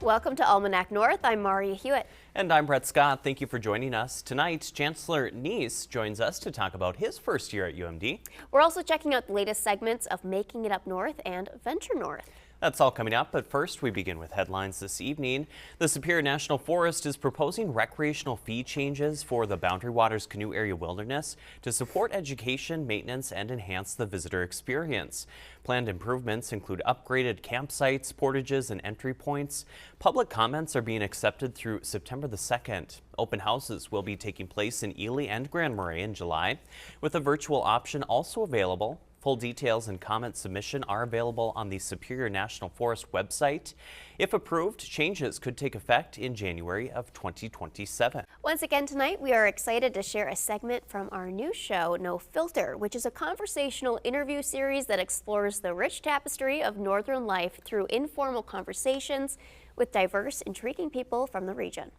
Welcome to Almanac North. I'm Maria Hewitt. And I'm Brett Scott. Thank you for joining us. Tonight, Chancellor Nies joins us to talk about his first year at UMD. We're also checking out the latest segments of Making It Up North and Venture North. That's all coming up, but first we begin with headlines this evening. The Superior National Forest is proposing recreational fee changes for the Boundary Waters Canoe Area Wilderness to support education, maintenance, and enhance the visitor experience. Planned improvements include upgraded campsites, portages, and entry points. Public comments are being accepted through September the 2nd. Open houses will be taking place in Ely and Grand Marais in July, with a virtual option also available. Full details and comment submission are available on the Superior National Forest website. If approved, changes could take effect in January of 2027. Once again tonight, we are excited to share a segment from our new show, No Filter, which is a conversational interview series that explores the rich tapestry of Northern life through informal conversations with diverse, intriguing people from the region.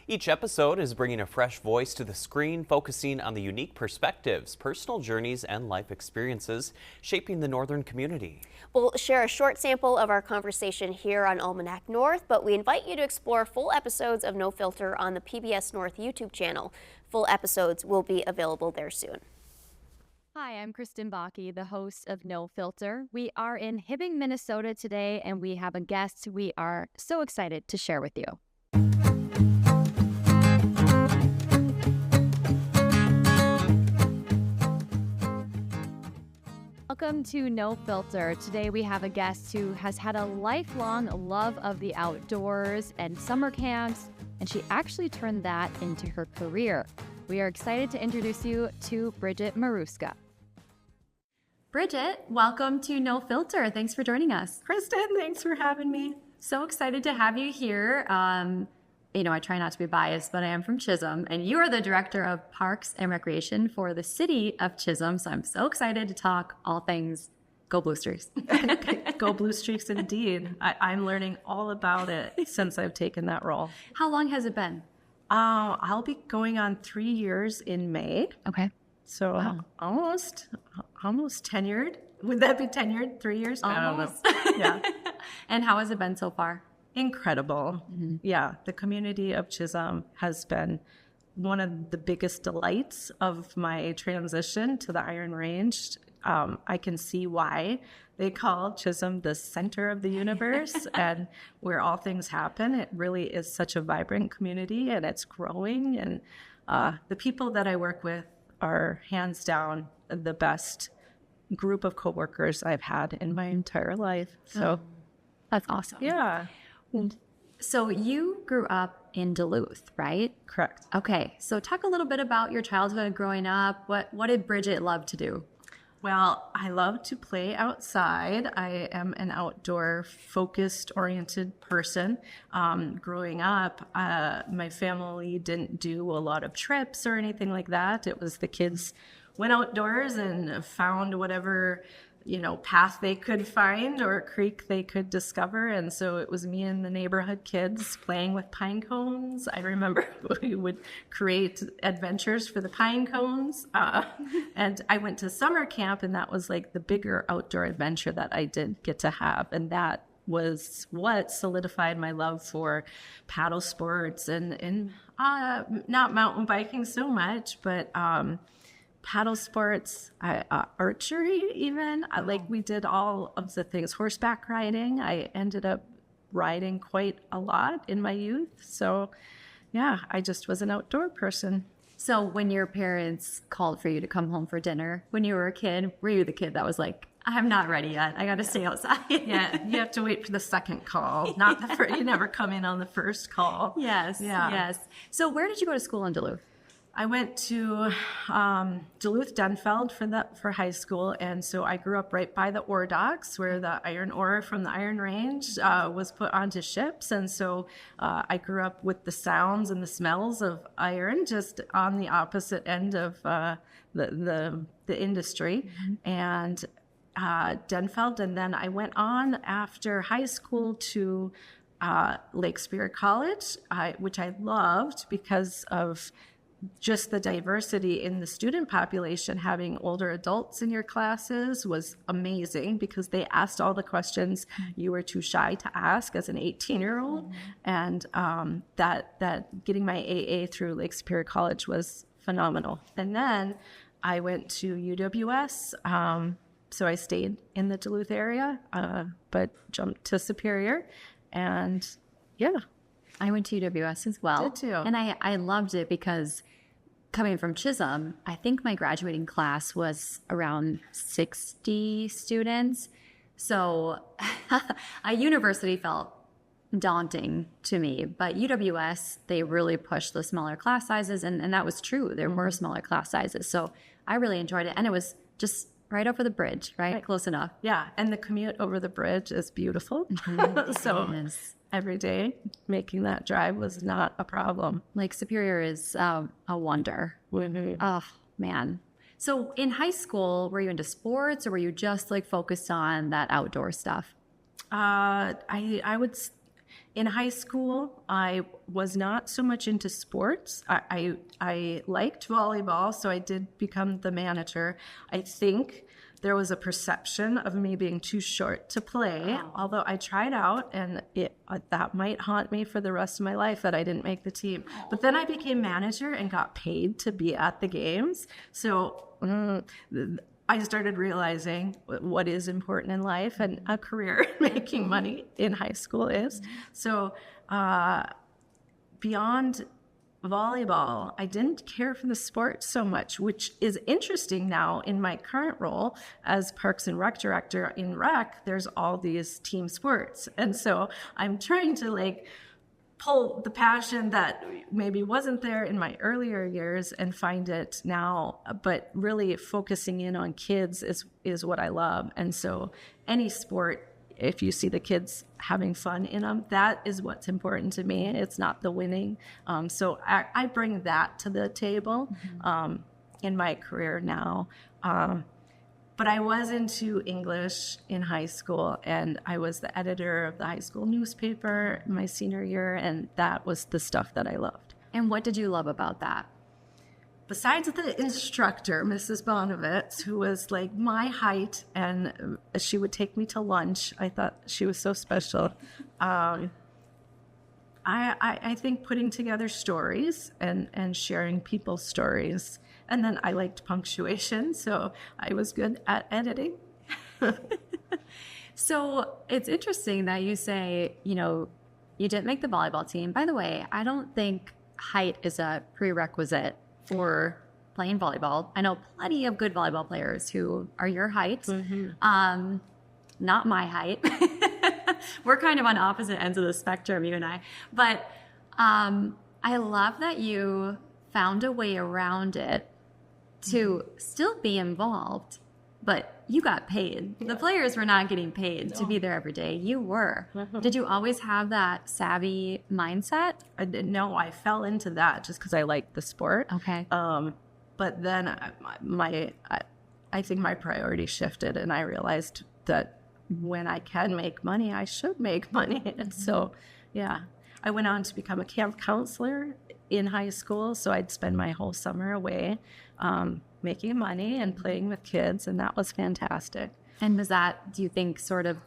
Each episode is bringing a fresh voice to the screen, focusing on the unique perspectives, personal journeys, and life experiences shaping the Northern community. We'll share a short sample of our conversation here on Almanac North, but we invite you to explore full episodes of No Filter on the PBS North YouTube channel. Full episodes will be available there soon. Hi, I'm Kristen Bakke, the host of No Filter. We are in Hibbing, Minnesota today, and we have a guest we are so excited to share with you. Welcome to No Filter. Today we have a guest who has had a lifelong love of the outdoors and summer camps, and she actually turned that into her career. We are excited to introduce you to Bridget Maruska. Bridget, welcome to No Filter. Thanks for joining us. Kristen, thanks for having me. So excited to have you here. I try not to be biased, but I am from Chisholm, and you are the Director of Parks and Recreation for the City of Chisholm, so I'm so excited to talk all things Go Blue Streaks. Go Blue Streaks indeed. I'm learning all about it since I've taken that role. How long has it been? I'll be going on 3 years in May. Okay. So wow. almost tenured. Would that be tenured? 3 years? Almost. I don't know. Yeah. And how has it been so far? Incredible. Mm-hmm. Yeah, the community of Chisholm has been one of the biggest delights of my transition to the Iron Range. I can see why they call Chisholm the center of the universe and where all things happen. It really is such a vibrant community, and it's growing. And the people that I work with are hands down the best group of coworkers I've had in my entire life. So that's awesome. Yeah. So you grew up in Duluth, right? Correct. Okay. So talk a little bit about your childhood growing up. What did Bridget love to do? Well, I love to play outside. I am an outdoor focused, oriented person. Growing up, my family didn't do a lot of trips or anything like that. It was the kids went outdoors and found whatever path they could find or creek they could discover. And so it was me and the neighborhood kids playing with pine cones. I remember we would create adventures for the pine cones. And I went to summer camp, and that was like the bigger outdoor adventure that I did get to have. And that was what solidified my love for paddle sports and not mountain biking so much, but paddle sports, archery even. We did all of the things. Horseback riding. I ended up riding quite a lot in my youth. So yeah, I just was an outdoor person. So when your parents called for you to come home for dinner when you were a kid, were you the kid that was like, I'm not ready yet, I got to stay outside? Yeah, you have to wait for the second call, not the first. You never come in on the first call. Yes, yeah. Yes. So where did you go to school in Duluth? I went to Duluth Denfeld for high school, and so I grew up right by the ore docks where the iron ore from the Iron Range was put onto ships, and so I grew up with the sounds and the smells of iron just on the opposite end of the industry, and Denfeld, and then I went on after high school to Lake Spirit College, which I loved because of just the diversity in the student population, having older adults in your classes was amazing because they asked all the questions you were too shy to ask as an 18-year-old. And that getting my AA through Lake Superior College was phenomenal. And then I went to UWS. So I stayed in the Duluth area, but jumped to Superior. And yeah. I went to UWS as well. Did too. And I loved it because coming from Chisholm, I think my graduating class was around 60 students. So a university felt daunting to me, but UWS, they really pushed the smaller class sizes, and that was true. There were smaller class sizes. So I really enjoyed it. And it was just right over the bridge, right? Close enough. Yeah, and the commute over the bridge is beautiful. So every day making that drive was not a problem. Lake Superior is a wonder. Oh, man. So in high school, were you into sports or were you just like focused on that outdoor stuff? I would, in high school, I was not so much into sports. I liked volleyball, so I did become the manager. I think there was a perception of me being too short to play, although I tried out, and that might haunt me for the rest of my life that I didn't make the team. But then I became manager and got paid to be at the games. So I started realizing what is important in life, and a career making money in high school is. So beyond volleyball, I didn't care for the sport so much, which is interesting now in my current role as Parks and Rec director. In rec, there's all these team sports. And so I'm trying to pull the passion that maybe wasn't there in my earlier years and find it now, but really focusing in on kids is what I love. And so any sport, if you see the kids having fun in them, that is what's important to me. It's not the winning. So I bring that to the table in my career now. But I was into English in high school, and I was the editor of the high school newspaper my senior year, and that was the stuff that I loved. And what did you love about that? Besides the instructor, Mrs. Bonovitz, who was like my height, and she would take me to lunch. I thought she was so special. I think putting together stories and sharing people's stories. And then I liked punctuation, so I was good at editing. So it's interesting that you say, you didn't make the volleyball team. By the way, I don't think height is a prerequisite for playing volleyball. I know plenty of good volleyball players who are your height, not my height. We're kind of on opposite ends of the spectrum, you and I. But I love that you found a way around it to still be involved, but you got paid. Yeah. The players were not getting paid to be there every day. You were. Did you always have that savvy mindset? No, I fell into that just because I liked the sport. Okay. But then I think my priority shifted, and I realized that when I can make money, I should make money. And so, yeah, I went on to become a camp counselor in high school. So I'd spend my whole summer away making money and playing with kids, and that was fantastic. And was that, do you think, sort of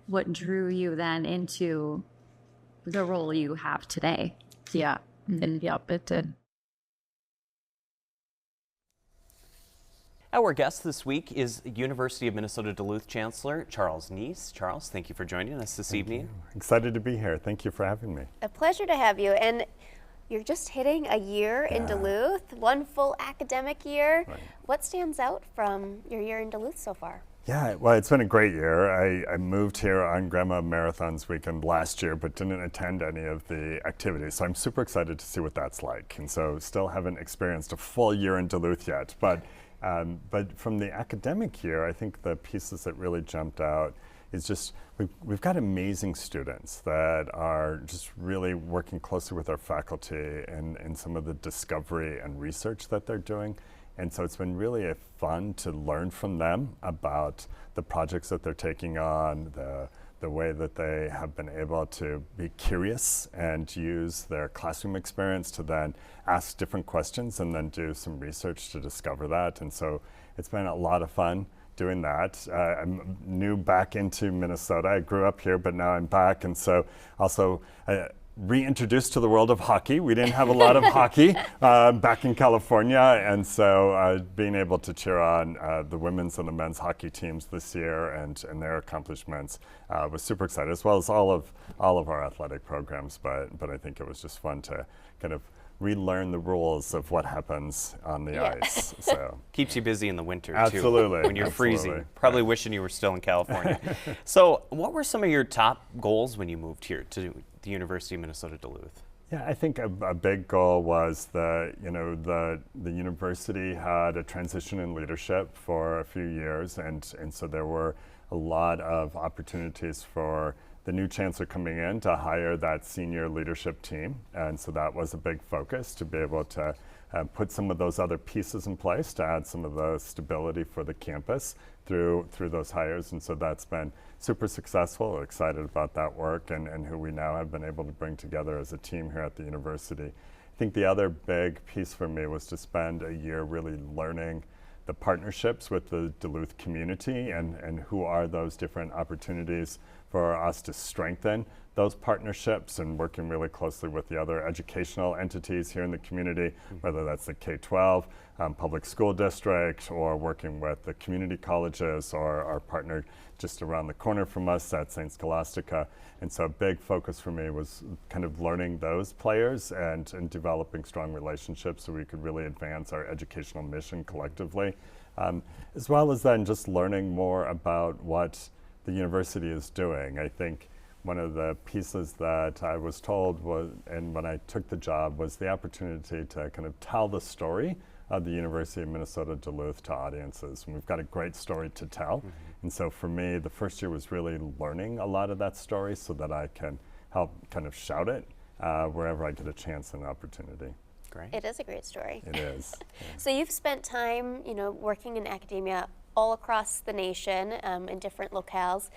what drew you then into the role you have today? Yeah. Yep, it did. Our guest this week is University of Minnesota Duluth Chancellor Charles Nies. Charles, thank you for joining us this evening. Excited to be here. Thank you for having me. A pleasure to have you. And you're just hitting a year in Duluth, one full academic year. Right. What stands out from your year in Duluth so far? Yeah, well, it's been a great year. I moved here on Grandma Marathon's weekend last year, but didn't attend any of the activities. So I'm super excited to see what that's like. And so still haven't experienced a full year in Duluth yet. But from the academic year, I think the pieces that really jumped out is just we've got amazing students that are just really working closely with our faculty and some of the discovery and research that they're doing. And so it's been really fun to learn from them about the projects that they're taking on, the the way that they have been able to be curious and use their classroom experience to then ask different questions and then do some research to discover that. And so it's been a lot of fun doing that. I'm new back into Minnesota. I grew up here, but now I'm back. And so also reintroduced to the world of hockey. We didn't have a lot of hockey back in California. And so being able to cheer on the women's and the men's hockey teams this year and their accomplishments was super excited, as well as all of our athletic programs. But I think it was just fun to kind of relearn the rules of what happens on the ice. So keeps you busy in the winter absolutely, too, when you're freezing. Probably wishing you were still in California. So what were some of your top goals when you moved here to the University of Minnesota Duluth? Yeah, I think a big goal was the university had a transition in leadership for a few years, and so there were a lot of opportunities for the new chancellor coming in to hire that senior leadership team. And so that was a big focus, to be able to put some of those other pieces in place to add some of the stability for the campus through those hires. And so that's been super successful. Excited about that work and who we now have been able to bring together as a team here at the university. I think the other big piece for me was to spend a year really learning the partnerships with the Duluth community and who are those different opportunities for us to strengthen those partnerships, and working really closely with the other educational entities here in the community, whether that's the K-12 public school district, or working with the community colleges, or our partner just around the corner from us at St. Scholastica. And so a big focus for me was kind of learning those players and developing strong relationships so we could really advance our educational mission collectively, as well as then just learning more about what the university is doing. I think one of the pieces that I was told was, and when I took the job, was the opportunity to kind of tell the story of the University of Minnesota Duluth to audiences. And we've got a great story to tell. And so for me, the first year was really learning a lot of that story so that I can help kind of shout it wherever I get a chance and an opportunity. Great. It is a great story. It is. Yeah. So you've spent time, working in academia all across the nation in different locales.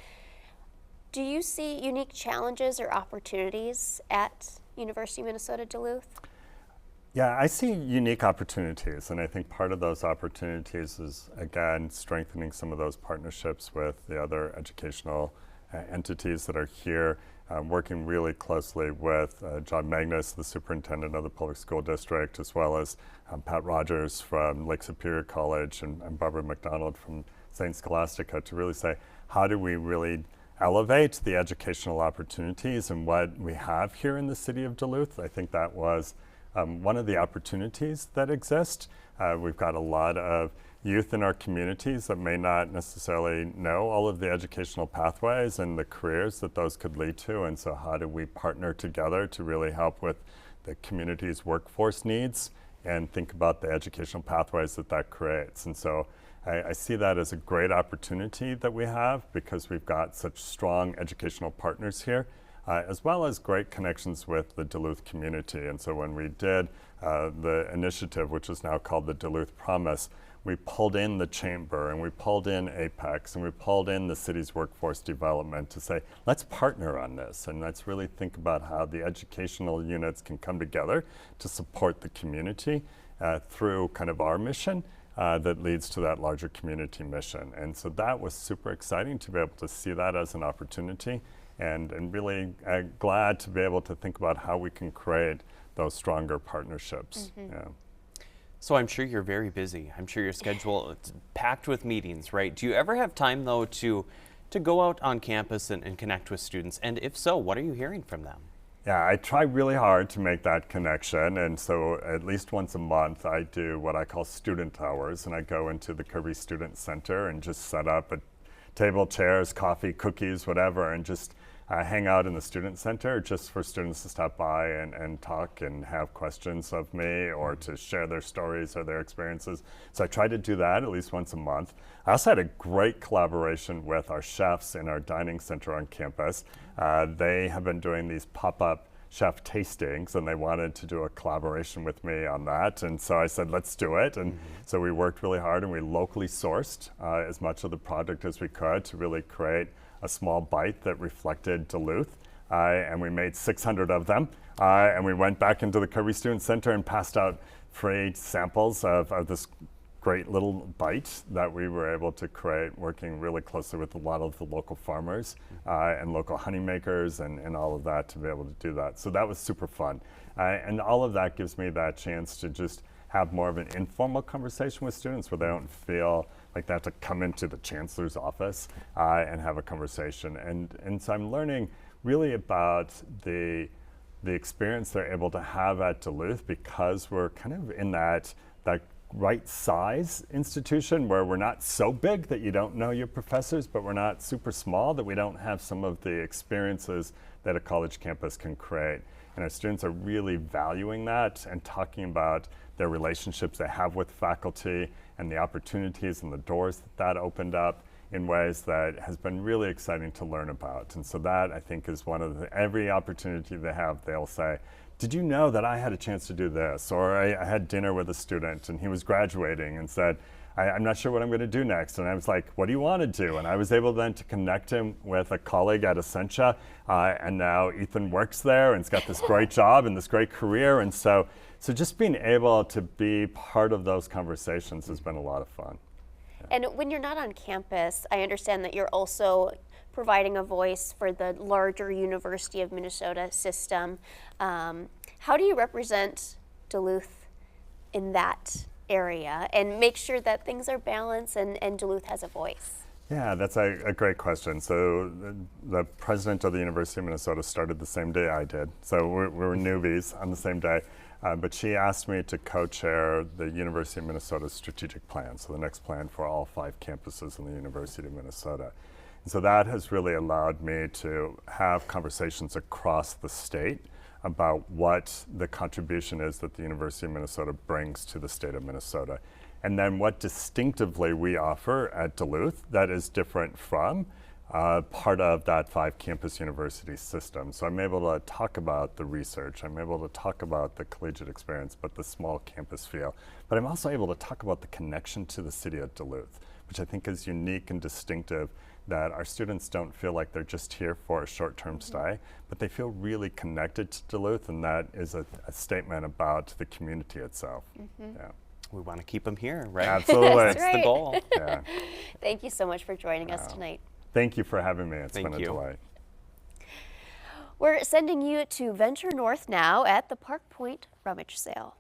Do you see unique challenges or opportunities at University of Minnesota Duluth? Yeah, I see unique opportunities, and I think part of those opportunities is, again, strengthening some of those partnerships with the other educational entities that are here, working really closely with John Magnus, the superintendent of the public school district, as well as Pat Rogers from Lake Superior College and Barbara McDonald from St. Scholastica, to really say, how do we really elevate the educational opportunities and what we have here in the city of Duluth? I think that was one of the opportunities that exist. We've got a lot of youth in our communities that may not necessarily know all of the educational pathways and the careers that those could lead to. And so how do we partner together to really help with the community's workforce needs and think about the educational pathways that creates? And so I see that as a great opportunity that we have, because we've got such strong educational partners here, as well as great connections with the Duluth community. And so when we did the initiative, which is now called the Duluth Promise, we pulled in the chamber and we pulled in Apex and we pulled in the city's workforce development to say, let's partner on this and let's really think about how the educational units can come together to support the community through kind of our mission that leads to that larger community mission. And so that was super exciting to be able to see that as an opportunity, and really glad to be able to think about how we can create those stronger partnerships. Yeah. So I'm sure you're very busy. I'm sure your schedule is packed with meetings, right? Do you ever have time, though, to go out on campus and connect with students? And if so, what are you hearing from them? Yeah, I try really hard to make that connection. And so at least once a month, I do what I call student hours. And I go into the Kirby Student Center and just set up a table, chairs, coffee, cookies, whatever, and just hang out in the student center just for students to stop by and talk and have questions of me, or to share their stories or their experiences. So I try to do that at least once a month. I also had a great collaboration with our chefs in our dining center on campus. They have been doing these pop-up chef tastings, and they wanted to do a collaboration with me on that. And so I said, let's do it. And so we worked really hard, and we locally sourced as much of the product as we could to really create a small bite that reflected Duluth. And we made 600 of them. And we went back into the Kirby Student Center and passed out free samples of this great little bite that we were able to create, working really closely with a lot of the local farmers and local honey makers and all of that to be able to do that. So that was super fun. And all of that gives me that chance to just have more of an informal conversation with students where they don't feel like they have to come into the chancellor's office and have a conversation. And so I'm learning really about the experience they're able to have at Duluth, because we're kind of in that right size institution where we're not so big that you don't know your professors, but we're not super small that we don't have some of the experiences that a college campus can create. And our students are really valuing that and talking about their relationships they have with faculty and the opportunities and the doors that opened up in ways that has been really exciting to learn about. And so that, I think, is one of every opportunity they have, they'll say, did you know that I had a chance to do this? Or I had dinner with a student and he was graduating and said, I'm not sure what I'm going to do next. And I was like, what do you want to do? And I was able then to connect him with a colleague at Essentia. And now Ethan works there and he's got this great job and this great career. And so just being able to be part of those conversations has been a lot of fun. And when you're not on campus, I understand that you're also providing a voice for the larger University of Minnesota system. How do you represent Duluth in that area and make sure that things are balanced and Duluth has a voice? Yeah, that's a great question. So the president of the University of Minnesota started the same day I did. So we were newbies on the same day. But she asked me to co-chair the University of Minnesota's strategic plan, so the next plan for all 5 campuses in the University of Minnesota. And so that has really allowed me to have conversations across the state about what the contribution is that the University of Minnesota brings to the state of Minnesota. And then what distinctively we offer at Duluth that is different from part of that 5-campus university system. So I'm able to talk about the research, I'm able to talk about the collegiate experience, but the small campus feel. But I'm also able to talk about the connection to the city of Duluth, which I think is unique and distinctive, that our students don't feel like they're just here for a short-term stay, but they feel really connected to Duluth, and that is a statement about the community itself. Yeah. We want to keep them here, right? Absolutely. That's That's the goal. Yeah. Thank you so much for joining us tonight. Thank you for having me. It's Thank been a you. delight. We're sending you to Venture North now at the Park Point Rummage Sale.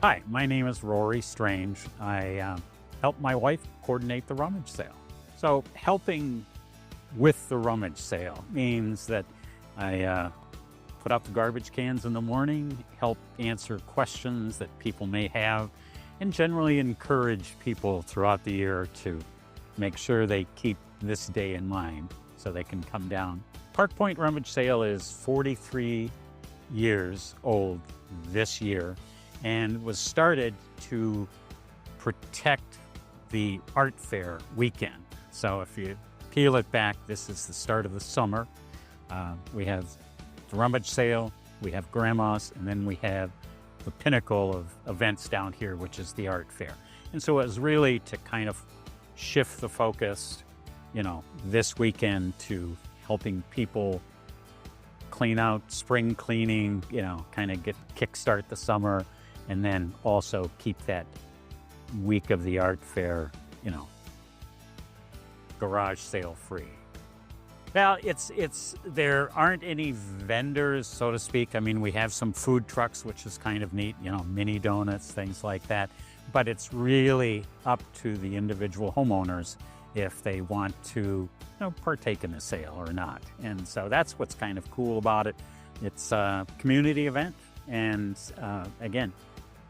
Hi, my name is Rory Strange. I help my wife coordinate the rummage sale. So helping with the rummage sale means that I put out the garbage cans in the morning, help answer questions that people may have, and generally encourage people throughout the year to make sure they keep this day in mind so they can come down. Park Point Rummage Sale is 43 years old this year, and was started to protect the art fair weekend. So if you peel it back, this is the start of the summer. We have the rummage sale, we have grandma's, and then we have the pinnacle of events down here, which is the art fair. And so it was really to kind of shift the focus, this weekend to helping people clean out, spring cleaning, kind of kickstart the summer, and then also keep that week of the art fair, garage sale free. Well, there aren't any vendors, so to speak. I mean, we have some food trucks, which is kind of neat, mini donuts, things like that. But it's really up to the individual homeowners if they want to, partake in the sale or not. And so that's what's kind of cool about it. It's a community event, and again,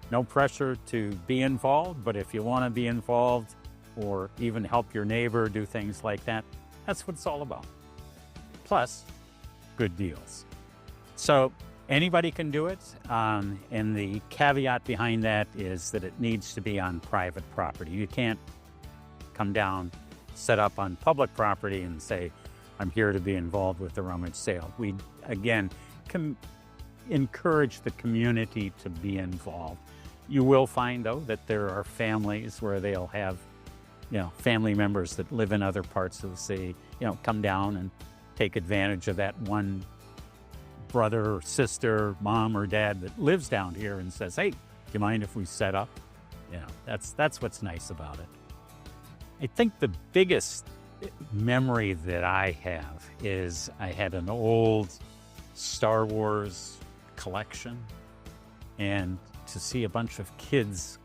no pressure to be involved, but if you want to be involved or even help your neighbor do things like that, that's what it's all about. Plus, good deals. So Anybody can do it, and the caveat behind that is that it needs to be on private property. You can't come down, set up on public property and say, I'm here to be involved with the rummage sale. We, again, encourage the community to be involved. You will find, though, that there are families where they'll have, family members that live in other parts of the city, come down and take advantage of that one brother or sister, mom or dad that lives down here and says, hey, do you mind if we set up? That's what's nice about it. I think the biggest memory that I have is I had an old Star Wars collection, and to see a bunch of kids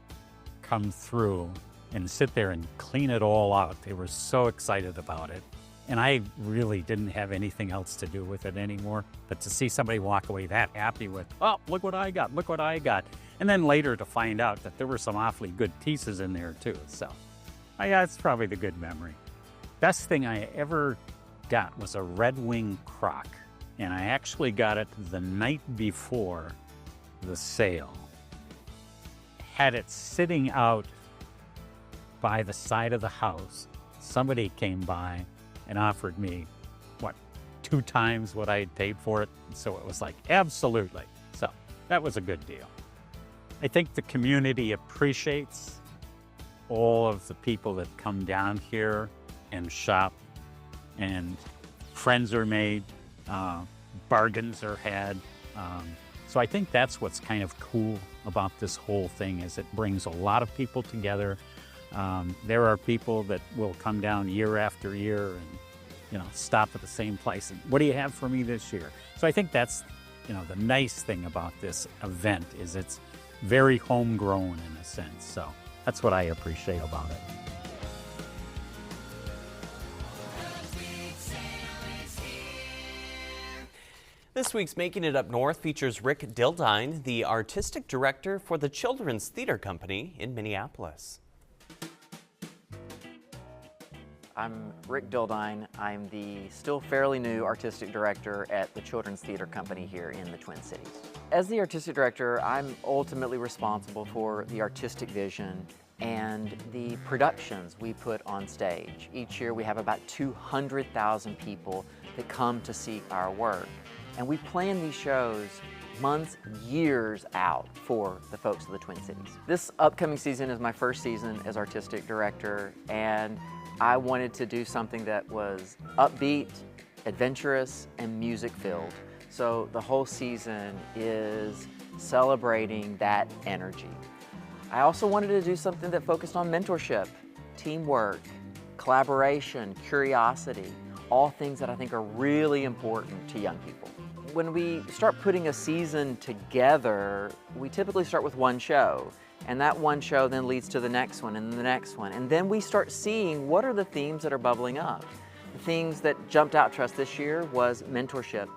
come through and sit there and clean it all out. They were so excited about it. And I really didn't have anything else to do with it anymore. But to see somebody walk away that happy with, oh, look what I got, look what I got. And then later to find out that there were some awfully good pieces in there too. So yeah, it's probably the good memory. Best thing I ever got was a Red Wing crock. And I actually got it the night before the sale. Had it sitting out by the side of the house. Somebody came by and offered me, 2 times what I had paid for it. So it was like, absolutely. So that was a good deal. I think the community appreciates all of the people that come down here and shop, and friends are made, bargains are had. So I think that's what's kind of cool about this whole thing, is it brings a lot of people together. There are people that will come down year after year and stop at the same place and, what do you have for me this year? So I think that's the nice thing about this event, is it's very homegrown in a sense. So that's what I appreciate about it. This week's Making It Up North features Rick Dildine, the artistic director for the Children's Theater Company in Minneapolis. I'm Rick Dildine. I'm the still fairly new artistic director at the Children's Theater Company here in the Twin Cities. As the artistic director, I'm ultimately responsible for the artistic vision and the productions we put on stage. Each year we have about 200,000 people that come to see our work. And we plan these shows months, years out for the folks of the Twin Cities. This upcoming season is my first season as artistic director, and I wanted to do something that was upbeat, adventurous, and music-filled. So the whole season is celebrating that energy. I also wanted to do something that focused on mentorship, teamwork, collaboration, curiosity, all things that I think are really important to young people. When we start putting a season together, we typically start with one show. And that one show then leads to the next one and the next one. And then we start seeing what are the themes that are bubbling up. The things that jumped out to us this year was mentorship.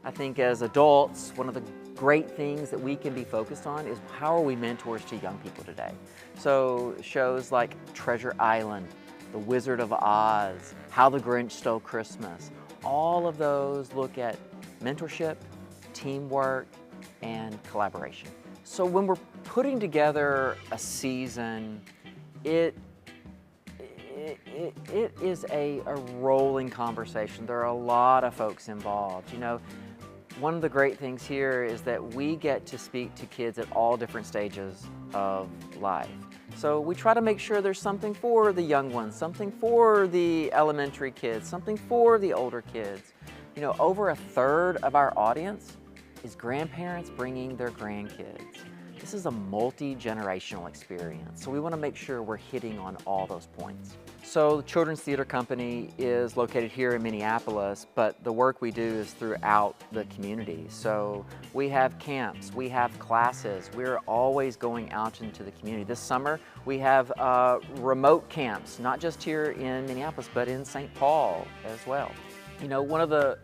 I think as adults, one of the great things that we can be focused on is how are we mentors to young people today. So shows like Treasure Island, The Wizard of Oz, How the Grinch Stole Christmas, all of those look at mentorship, teamwork, and collaboration. So when we're putting together a season, it is a rolling conversation. There are a lot of folks involved. One of the great things here is that we get to speak to kids at all different stages of life. So we try to make sure there's something for the young ones, something for the elementary kids, something for the older kids. Over 1/3 of our audience is grandparents bringing their grandkids. This is a multi-generational experience, so we want to make sure we're hitting on all those points. So the Children's Theater Company is located here in Minneapolis, but the work we do is throughout the community. So we have camps, we have classes, we're always going out into the community. This summer we have remote camps, not just here in Minneapolis, but in St. Paul as well. One of the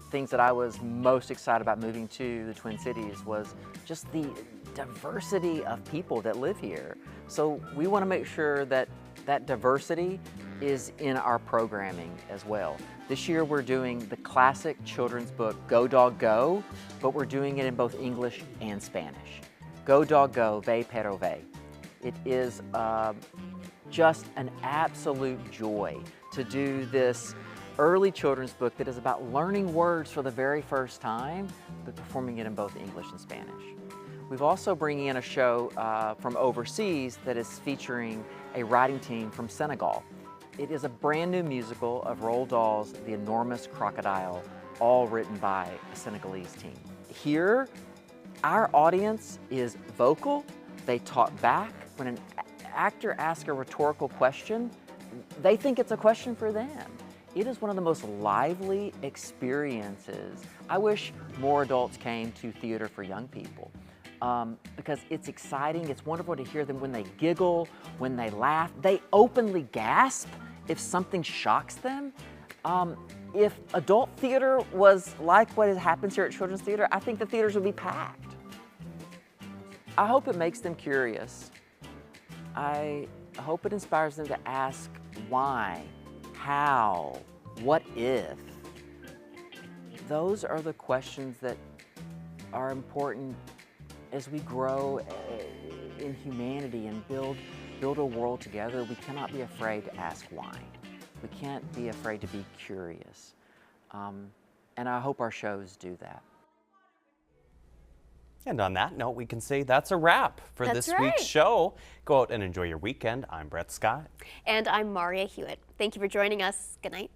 things that I was most excited about moving to the Twin Cities was just the diversity of people that live here. So we want to make sure that That diversity is in our programming as well. This year we're doing the classic children's book, Go Dog Go, but we're doing it in both English and Spanish. Go Dog Go, Ve Pero Ve. It is just an absolute joy to do this early children's book that is about learning words for the very first time, but performing it in both English and Spanish. We've also bringing in a show from overseas that is featuring a writing team from Senegal. It is a brand new musical of Roald Dahl's The Enormous Crocodile, all written by a Senegalese team. Here, our audience is vocal. They talk back. When an actor asks a rhetorical question, they think it's a question for them. It is one of the most lively experiences. I wish more adults came to theater for young people because it's exciting. It's wonderful to hear them when they giggle, when they laugh. They openly gasp if something shocks them. If adult theater was like what happens here at Children's Theater, I think the theaters would be packed. I hope it makes them curious. I hope it inspires them to ask why, how, what if? Those are the questions that are important as we grow in humanity and build a world together. We cannot be afraid to ask why. We can't be afraid to be curious. And I hope our shows do that. And on that note, we can say that's a wrap for That's this week's right. show. Go out and enjoy your weekend. I'm Brett Scott. And I'm Maria Hewitt. Thank you for joining us. Good night.